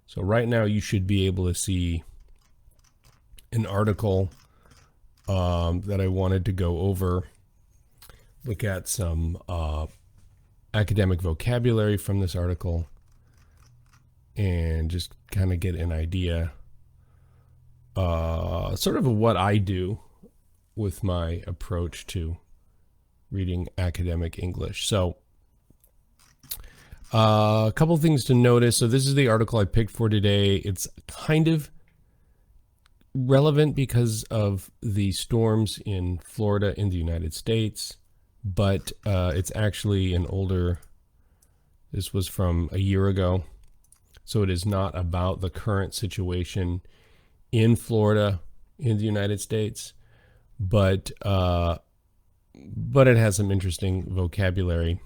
So right now you should be able to see an article that I wanted to go over, look at some academic vocabulary from this article, and just kind of get an idea sort of what I do with my approach to reading academic English. So a couple things to notice. So this is the article I picked for today. It's kind of relevant because of the storms in Florida in the United States, but it's actually an older, this was from a year ago. So it is not about the current situation in Florida in the United States, but it has some interesting vocabulary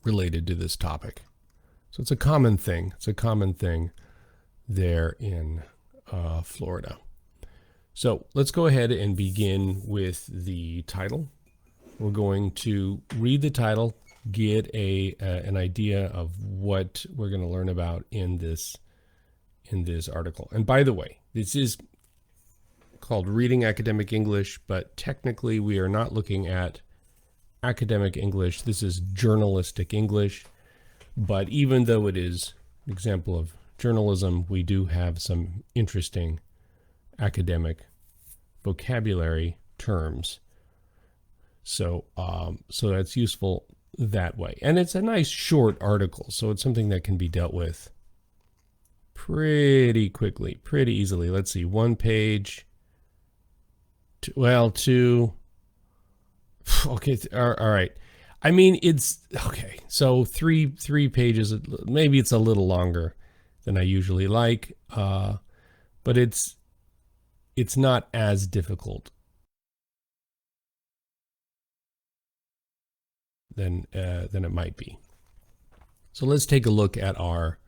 related to this topic. So it's a common thing. It's a common thing there in Florida. So let's go ahead and begin with the title. We're going to read the title, get an idea of what we're going to learn about in this article. And by the way, this is called Reading Academic English, but technically we are not looking at academic English. This is journalistic English. But even though it is an example of journalism, we do have some interesting academic vocabulary terms. So that's useful that way. And it's a nice short article, so it's something that can be dealt with pretty quickly, pretty easily. Let's see, one page, two. Okay, all right. I mean, it's okay. So three pages. Maybe it's a little longer than I usually like, but it's not as difficult than it might be. So let's take a look at our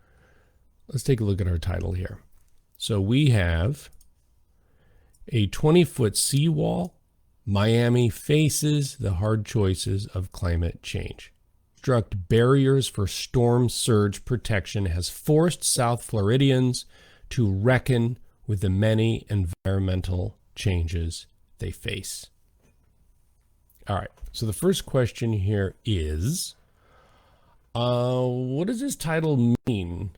title here. So we have a 20-foot seawall. Miami faces the hard choices of climate change. Construct barriers for storm surge protection has forced South Floridians to reckon with the many environmental changes they face. All right, so the first question here is, what does this title mean,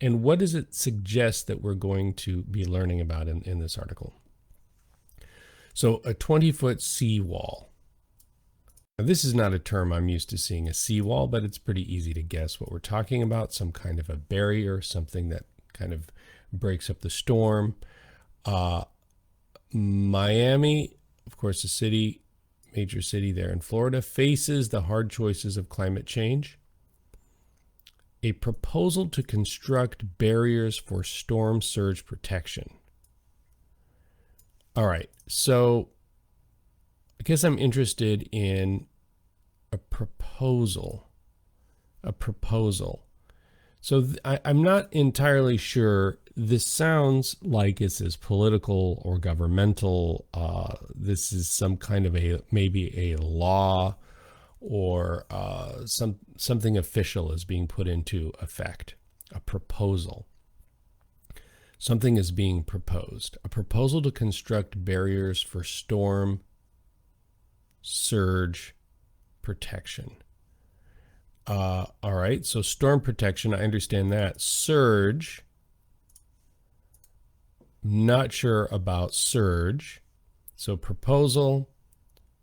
and what does it suggest that we're going to be learning about in this article? So a 20-foot seawall. Now, this is not a term I'm used to seeing, a seawall, but it's pretty easy to guess what we're talking about. Some kind of a barrier, something that kind of breaks up the storm. Miami, of course, a city, major city there in Florida, faces the hard choices of climate change. A proposal to construct barriers for storm surge protection. All right, so I guess I'm interested in a proposal. So I'm not entirely sure. This sounds like it's as political or governmental. This is some kind of maybe a law or something official is being put into effect. A proposal. Something is being proposed. A proposal to construct barriers for storm surge protection. All right, so storm protection, I understand that. Surge, not sure about surge. So proposal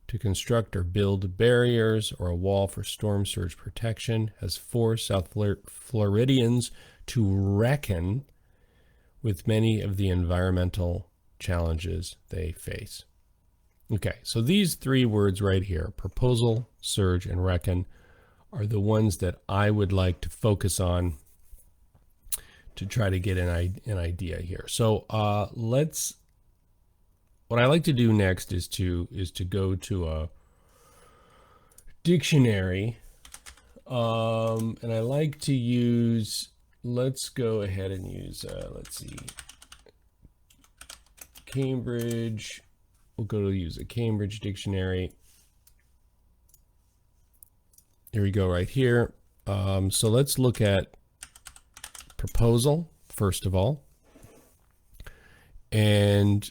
to construct or build barriers or a wall for storm surge protection has forced South Floridians to reckon with many of the environmental challenges they face. Okay, so these three words right here, proposal, surge, and reckon, are the ones that I would like to focus on to try to get an idea here. So what I like to do next is to go to a dictionary, and I like to use, let's go ahead and use, let's see, Cambridge. We'll go to use a Cambridge dictionary. Here we go right here. So let's look at proposal, first of all. And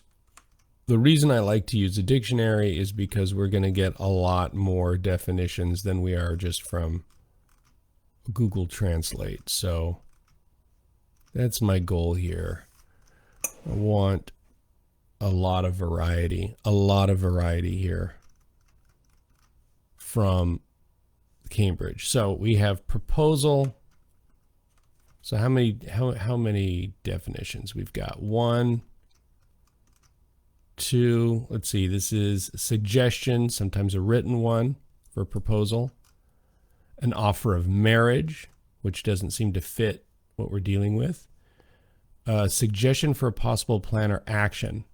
the reason I like to use a dictionary is because we're going to get a lot more definitions than we are just from Google Translate. So that's my goal here. I want a lot of variety here from Cambridge. So we have proposal. So how many definitions? We've got 1, 2, let's see, this is suggestion, sometimes a written one for proposal. An offer of marriage, which doesn't seem to fit what we're dealing with. Suggestion for a possible plan or action.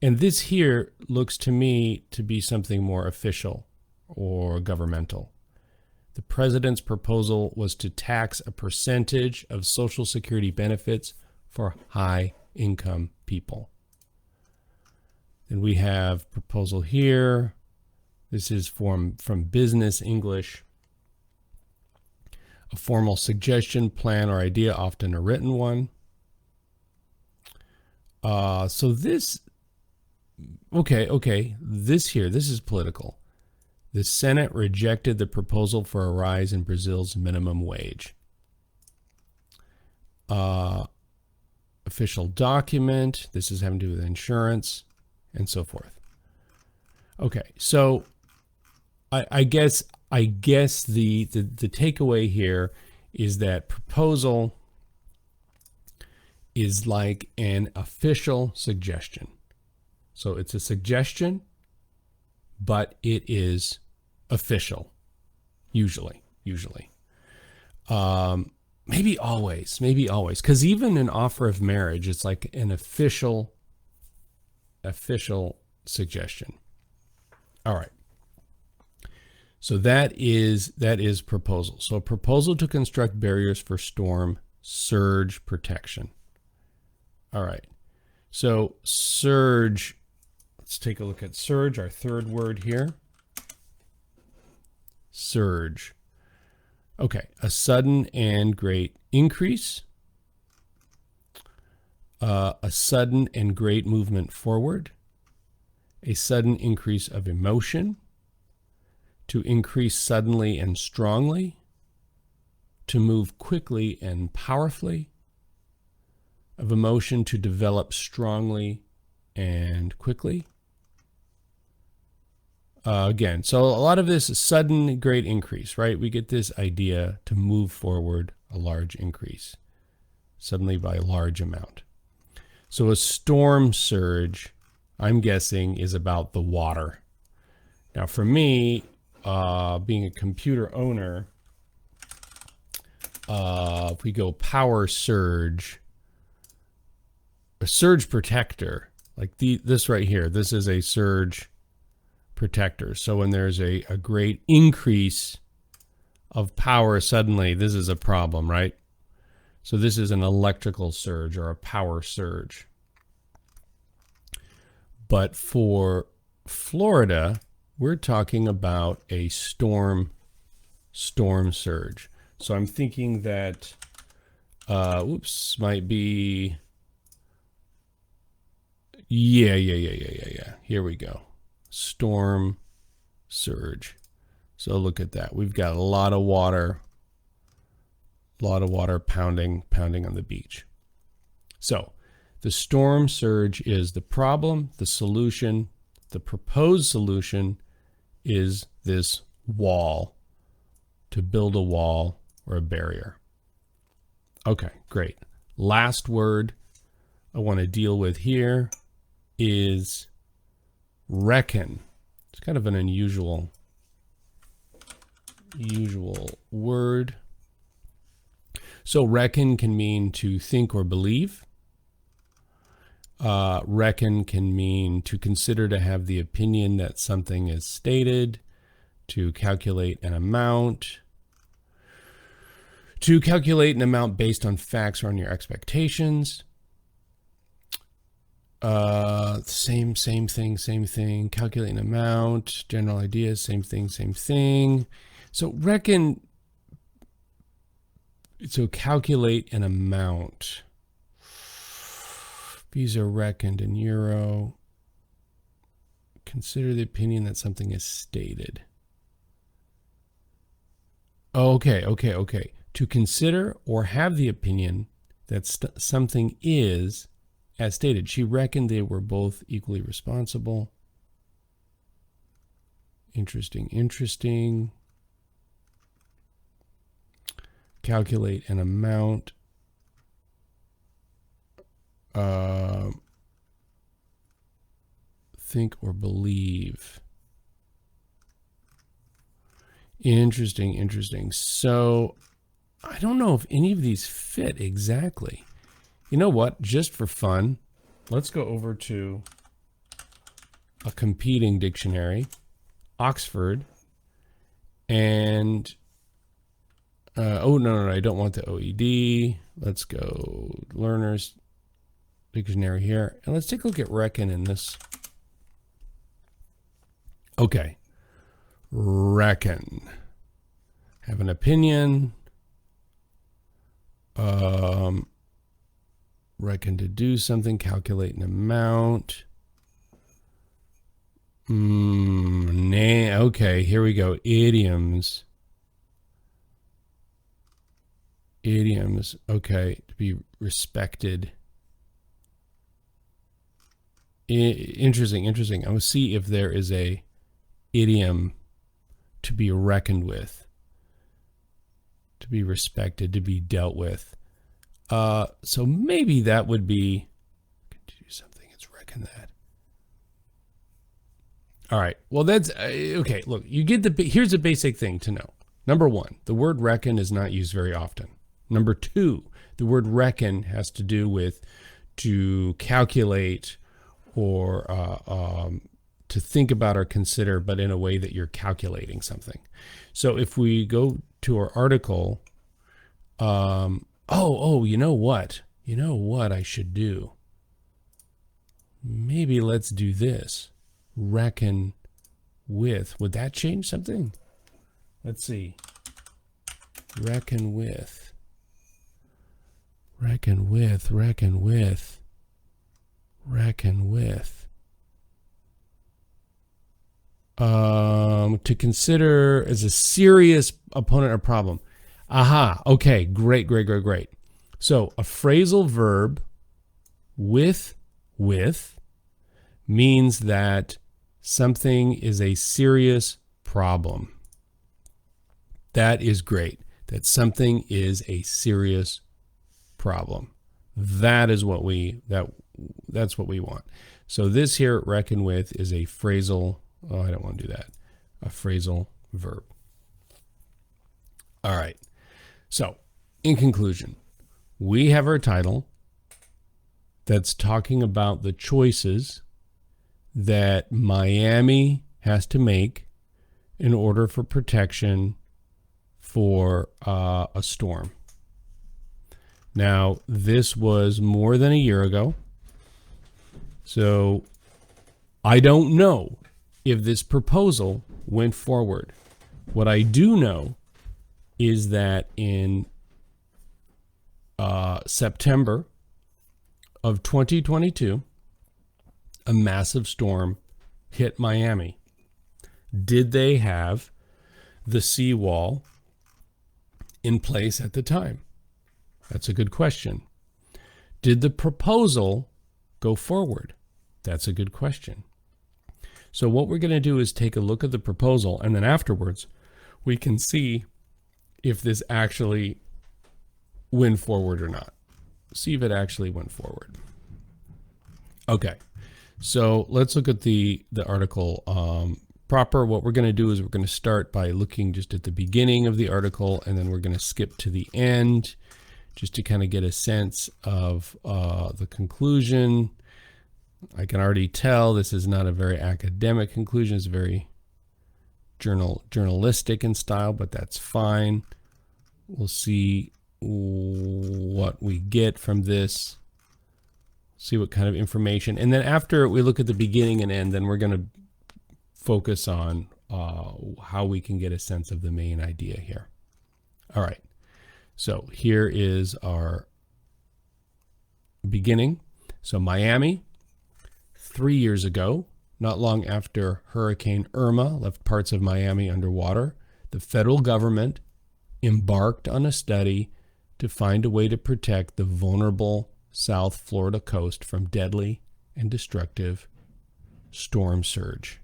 And this here looks to me to be something more official or governmental. The president's proposal was to tax a percentage of Social Security benefits for high-income people. Then we have proposal here. This is from Business English. A formal suggestion, plan, or idea, often a written one. So this, okay, this here, this is political. The Senate rejected the proposal for a rise in Brazil's minimum wage. Official document, this is having to do with insurance, and so forth. Okay, so I guess the takeaway here is that proposal is like an official suggestion. So it's a suggestion, but it is official, usually. Maybe always, because even an offer of marriage, it's like an official suggestion. All right. So that is proposal. So a proposal to construct barriers for storm surge protection. All right. So surge, let's take a look at surge, our third word here. Surge. Okay, a sudden and great increase. A sudden and great movement forward. A sudden increase of emotion. To increase suddenly and strongly. To move quickly and powerfully. Of emotion to develop strongly and quickly. Again, so a lot of this is sudden great increase, right? We get this idea to move forward a large increase, suddenly by a large amount. So a storm surge, I'm guessing, is about the water. Now for me, being a computer owner, if we go power surge, a surge protector, like this right here, this is a surge protector. So when there's a great increase of power suddenly, this is a problem, right? So this is an electrical surge or a power surge. But for Florida, we're talking about a storm surge. So I'm thinking that, might be, yeah. Here we go. Storm surge. So look at that. We've got a lot of water pounding on the beach. So the storm surge is the problem. The solution, the proposed solution, is this wall, to build a wall or a barrier. Okay, great. Last word I want to deal with here is reckon. It's kind of an unusual word. So reckon can mean to think or believe. Reckon can mean to consider, to have the opinion that something is stated, to calculate an amount, based on facts or on your expectations. Same thing. Calculate an amount, general ideas, same thing. So reckon So calculate an amount. Fees are reckoned in euro. Consider the opinion that something is stated. Okay. To consider or have the opinion that something is as stated. She reckoned they were both equally responsible. Interesting. Calculate an amount. Think or believe. Interesting. So I don't know if any of these fit exactly. You know what? Just for fun, let's go over to a competing dictionary, Oxford, and oh no, I don't want the OED. Let's go Learner's Dictionary here, and let's take a look at reckon in this. Okay, reckon. Have an opinion. Reckon to do something. Calculate an amount. Okay, here we go. Idioms. Okay, to be respected. Interesting. I'm going to see if there is a idiom to be reckoned with, to be respected, to be dealt with. So maybe that would be to do something. It's reckon that. All right. Well, that's okay. Look, you get here's a basic thing to know. Number one, the word reckon is not used very often. Number two, the word reckon has to do with to calculate or to think about or consider, but in a way that you're calculating something. So if we go to our article, you know what? You know what I should do? Maybe let's do this. Reckon with. Would that change something? Let's see. Reckon with. Reckon with. To consider as a serious opponent or problem. Aha. Okay. Great. So a phrasal verb with means that something is a serious problem. That is great. That something is a serious problem. That is what that's what we want. So this here, reckon with, is a phrasal. Oh, I don't want to do that. A phrasal verb. All right. So, in conclusion, we have our title that's talking about the choices that Miami has to make in order for protection for a storm. Now, this was more than a year ago, so I don't know if this proposal went forward. What I do know is that in September of 2022, a massive storm hit Miami. Did they have the seawall in place at the time? That's a good question. Did the proposal go forward? That's a good question. So what we're going to do is take a look at the proposal, and then afterwards we can see if this actually went forward or not. See if it actually went forward. Okay, so let's look at the article proper. What we're going to do is we're going to start by looking just at the beginning of the article, and then we're going to skip to the end just to kind of get a sense of the conclusion. I can already tell this is not a very academic conclusion. It's very journalistic in style, but that's fine. We'll see what we get from this, see what kind of information. And then after we look at the beginning and end, then we're going to focus on how we can get a sense of the main idea here. All right. So here is our beginning. So Miami, 3 years ago, not long after Hurricane Irma left parts of Miami underwater, the federal government embarked on a study to find a way to protect the vulnerable South Florida coast from deadly and destructive storm surge.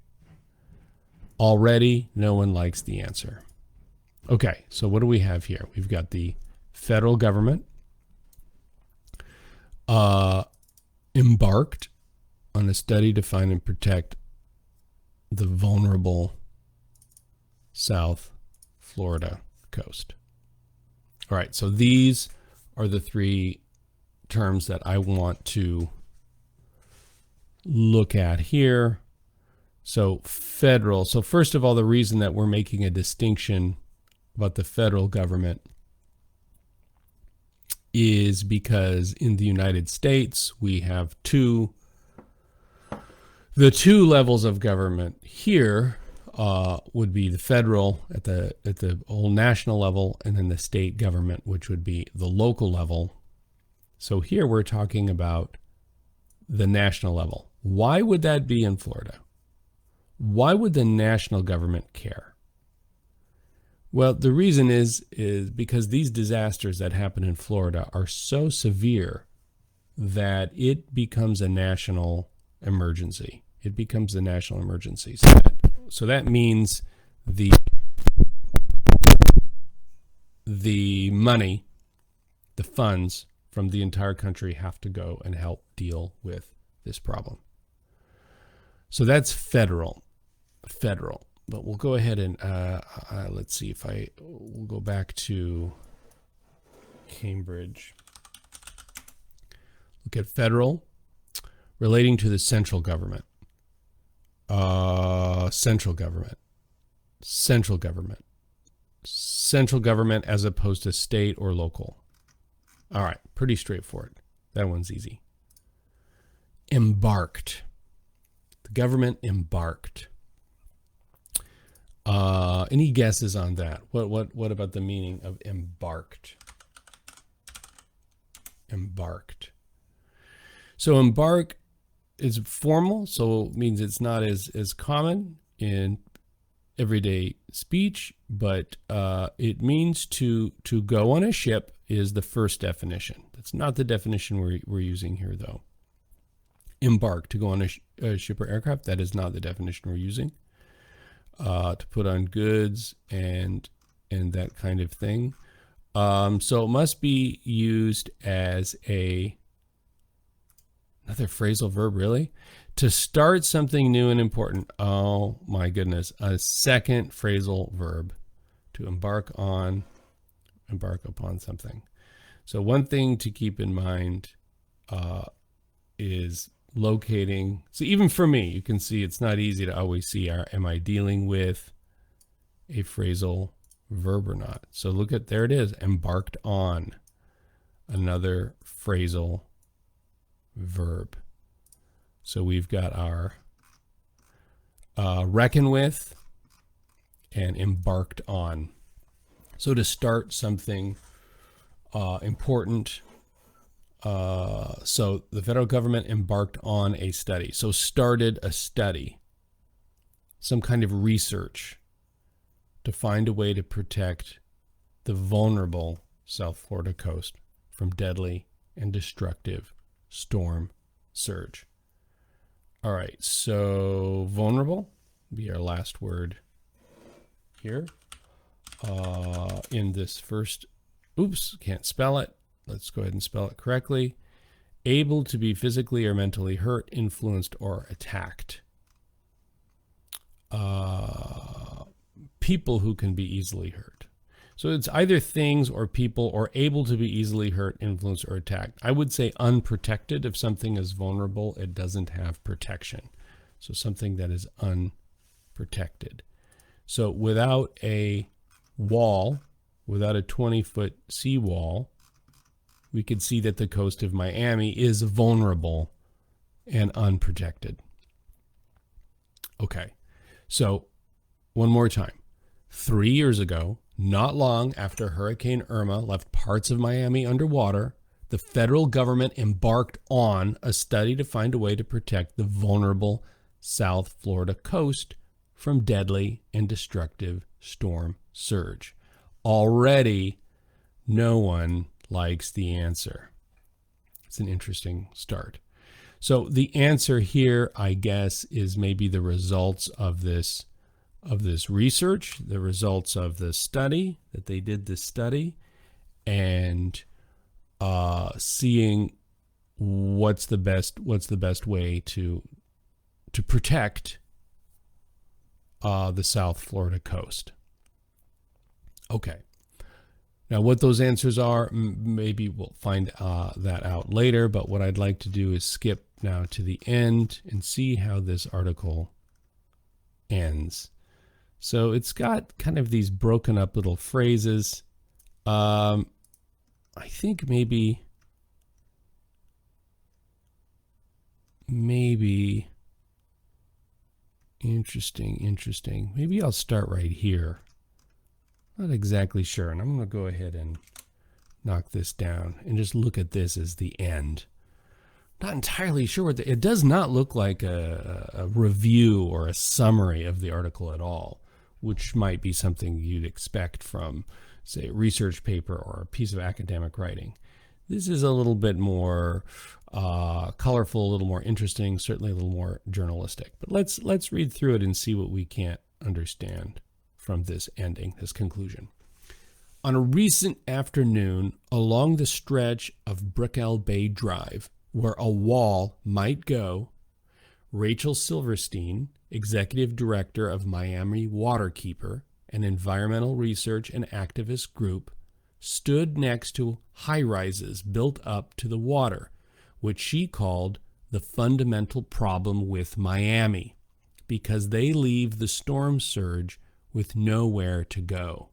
Already, no one likes the answer. Okay, so what do we have here? We've got the federal government embarked on a study to find and protect the vulnerable South Florida coast. All right, so these are the three terms that I want to look at here. So federal. So first of all, the reason that we're making a distinction about the federal government is because in the United States, we have the two levels of government here would be the federal at the whole national level, and then the state government, which would be the local level. So here we're talking about the national level. Why would that be in Florida? Why would the national government care? Well, the reason is because these disasters that happen in Florida are so severe that it becomes a national emergency. It becomes a national emergency. So that means the money, the funds from the entire country have to go and help deal with this problem. So that's federal. But we'll go ahead and let's see if we'll go back to Cambridge. Look at federal relating to the central government. Central government as opposed to state or local. All right, pretty straightforward. That one's easy. Embarked. The government embarked. Any guesses on that? What about the meaning of embarked? Embarked. So embark is formal, so it means it's not as common in everyday speech, but it means to go on a ship is the first definition. That's not the definition we're using here, though. Embark, to go on a ship or aircraft, that is not the definition we're using. To put on goods and that kind of thing. So it must be used as another phrasal verb, really? To start something new and important. Oh my goodness. A second phrasal verb. To embark upon something. So one thing to keep in mind is locating. So even for me, you can see it's not easy to always see, am I dealing with a phrasal verb or not? So look at, there it is, embarked on, another phrasal verb. So we've got our reckon with and embarked on. So to start something important. So the federal government embarked on a study. So started a study, some kind of research to find a way to protect the vulnerable South Florida coast from deadly and destructive storm surge. All right, so vulnerable will be our last word here in this first, oops, can't spell it. Let's go ahead and spell it correctly. Able to be physically or mentally hurt, influenced, or attacked. People who can be easily hurt. So it's either things or people, or able to be easily hurt, influenced, or attacked. I would say unprotected. If something is vulnerable, it doesn't have protection. So something that is unprotected. So without a wall, without a 20-foot seawall, we could see that the coast of Miami is vulnerable and unprotected. Okay, so one more time. 3 years ago, not long after Hurricane Irma left parts of Miami underwater, the federal government embarked on a study to find a way to protect the vulnerable South Florida coast from deadly and destructive storm surge. Already, no one likes the answer. It's an interesting start. So the answer here, I guess, is maybe the results of this research, the results of the study, that they did this study, and seeing what's the best way to protect the South Florida coast. Okay. Now, what those answers are, maybe we'll find that out later, but what I'd like to do is skip now to the end and see how this article ends. So it's got kind of these broken up little phrases. I think maybe interesting. Maybe I'll start right here. Not exactly sure, and I'm going to go ahead and knock this down and just look at this as the end. Not entirely sure what it does not look like a review or a summary of the article at all, which might be something you'd expect from, say, a research paper or a piece of academic writing. This is a little bit more colorful, a little more interesting, certainly a little more journalistic. But let's read through it and see what we can't understand from this ending, this conclusion. On a recent afternoon along the stretch of Brickell Bay Drive, where a wall might go, Rachel Silverstein, executive director of Miami Waterkeeper, an environmental research and activist group, stood next to high-rises built up to the water, which she called the fundamental problem with Miami, because they leave the storm surge with nowhere to go.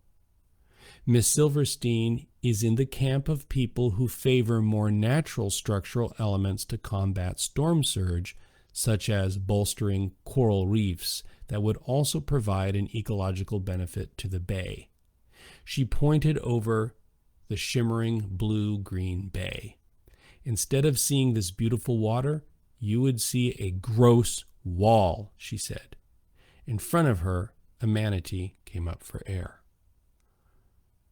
Miss Silverstein is in the camp of people who favor more natural structural elements to combat storm surge, such as bolstering coral reefs that would also provide an ecological benefit to the bay. She pointed over the shimmering blue-green bay. Instead of seeing this beautiful water, you would see a gross wall, she said. In front of her, a manatee came up for air.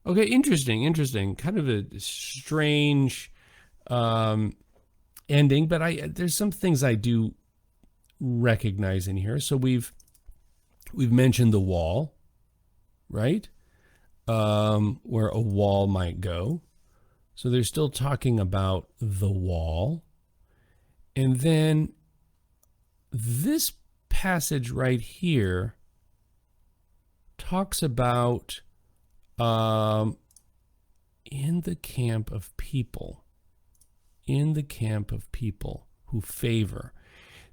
Okay, interesting. Kind of a strange ending, but there's some things I do recognize in here. So we've mentioned the wall, right? Where a wall might go. So they're still talking about the wall. And then this passage right here talks about in the camp of people who favor.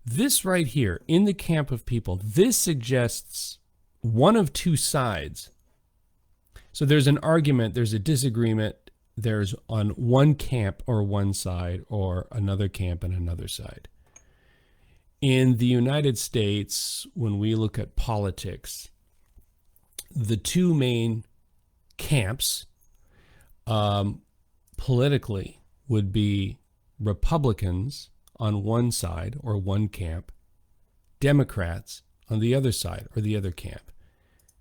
This right here, in the camp of people, this suggests one of two sides. So there's an argument, there's a disagreement, there's on one camp or one side, or another camp and another side. In the United States, when we look at politics, the two main camps politically would be Republicans on one side or one camp, Democrats on the other side or the other camp.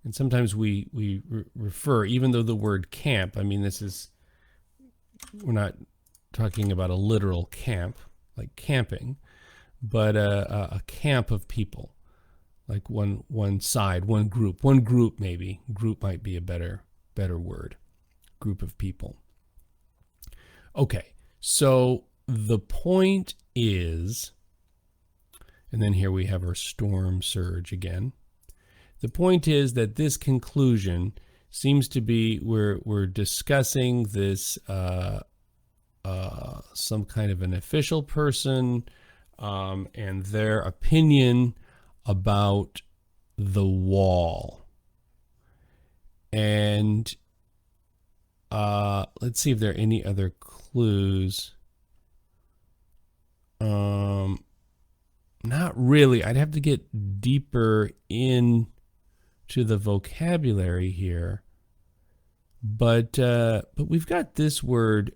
And sometimes we refer, even though the word camp, I mean, we're not talking about a literal camp like camping, but a camp of people, like one side, one group maybe. Group might be a better word. Group of people. Okay, so the point is, and then here we have our storm surge again. The point is that this conclusion seems to be we're discussing this some kind of an official person and their opinion about the wall. And let's see if there are any other clues. Not really. I'd have to get deeper in to the vocabulary here, but we've got this word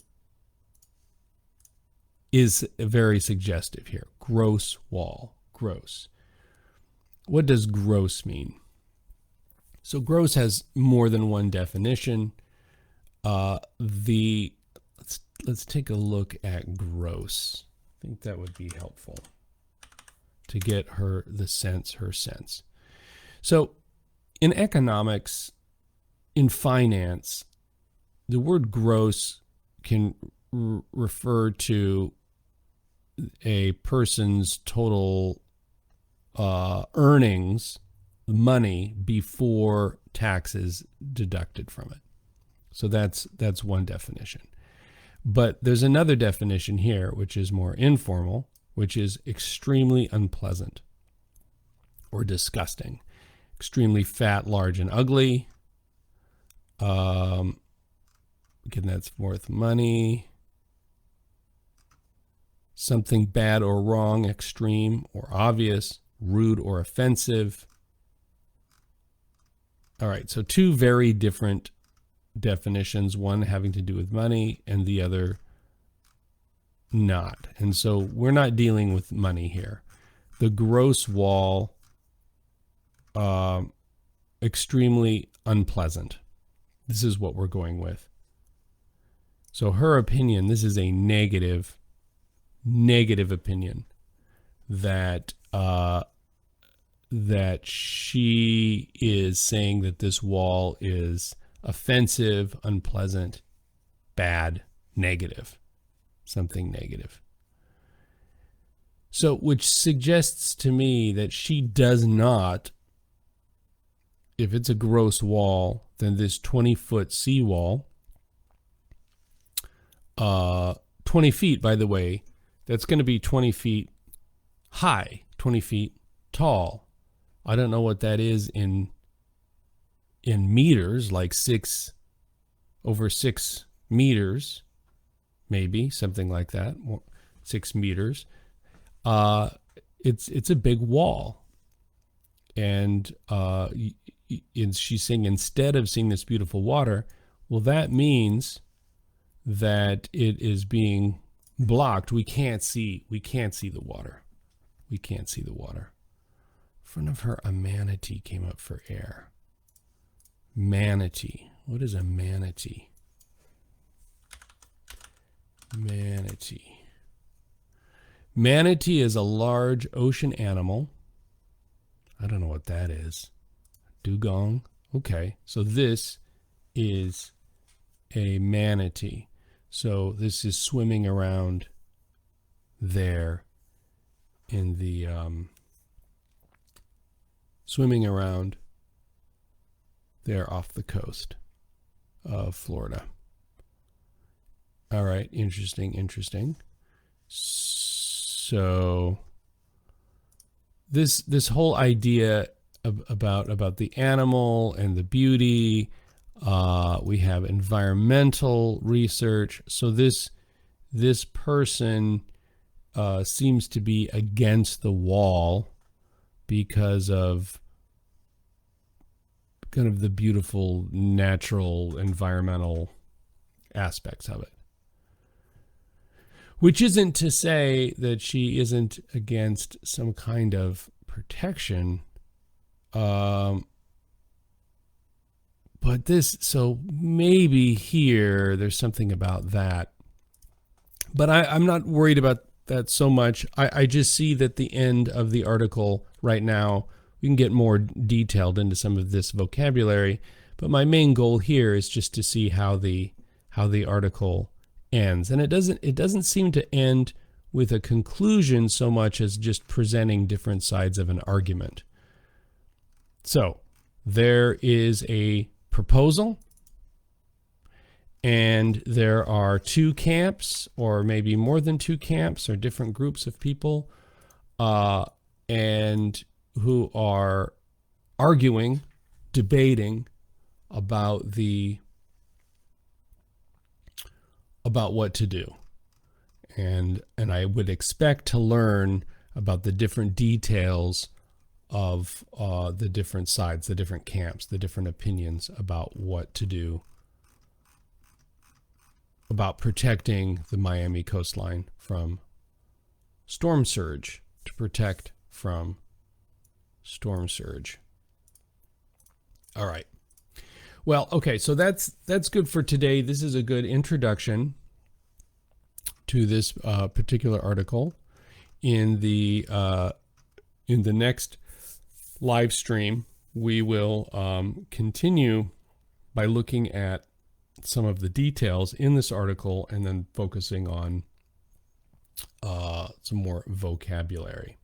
is very suggestive here. Gross wall. Gross. What does gross mean? So gross has more than one definition. Let's take a look at gross. I think that would be helpful to get her sense. So in economics, in finance, the word gross can refer to a person's total earnings, money before taxes deducted from it. So that's one definition. But there's another definition here, which is more informal, which is extremely unpleasant or disgusting. Extremely fat, large, and ugly. Again, that's worth money. Something bad or wrong, extreme or obvious, rude or offensive. All right, so two very different definitions, one having to do with money and the other not. And so we're not dealing with money here. The gross wall, extremely unpleasant. This is what we're going with. So her opinion, this is a negative opinion that that she is saying that this wall is offensive, unpleasant, bad, negative, something negative. So, which suggests to me that she does not, if it's a gross wall, then this 20-foot seawall, 20 feet, by the way, that's going to be 20 feet high, 20 feet tall. I don't know what that is in meters, like over 6 meters, maybe something like that, 6 meters. It's a big wall, and she's saying instead of seeing this beautiful water, well, that means that it is being blocked. We can't see the water. We can't see the water. In front of her, a manatee came up for air. Manatee. What is a manatee? Manatee. Manatee is a large ocean animal. I don't know what that is. Dugong. Okay, so this is a manatee. So this is swimming around there in the swimming around there off the coast of Florida. All right, interesting. So this whole idea about the animal and the beauty, we have environmental research. So this person seems to be against the wall because of kind of the beautiful natural environmental aspects of it. Which isn't to say that she isn't against some kind of protection. But so maybe here there's something about that. But I'm not worried about that so much. I just see that the end of the article right now, we can get more detailed into some of this vocabulary. But my main goal here is just to see how the article ends. And it doesn't seem to end with a conclusion so much as just presenting different sides of an argument. So there is a proposal, and there are 2 camps, or maybe more than 2 camps, or different groups of people, and who are arguing, debating about what to do. And I would expect to learn about the different details of the different sides, the different camps, the different opinions about what to do about protecting the Miami coastline from storm surge, to protect from storm surge. All right. Well, okay, so that's good for today. This is a good introduction to this particular article. In the next live stream, we will continue by looking at some of the details in this article and then focusing on some more vocabulary.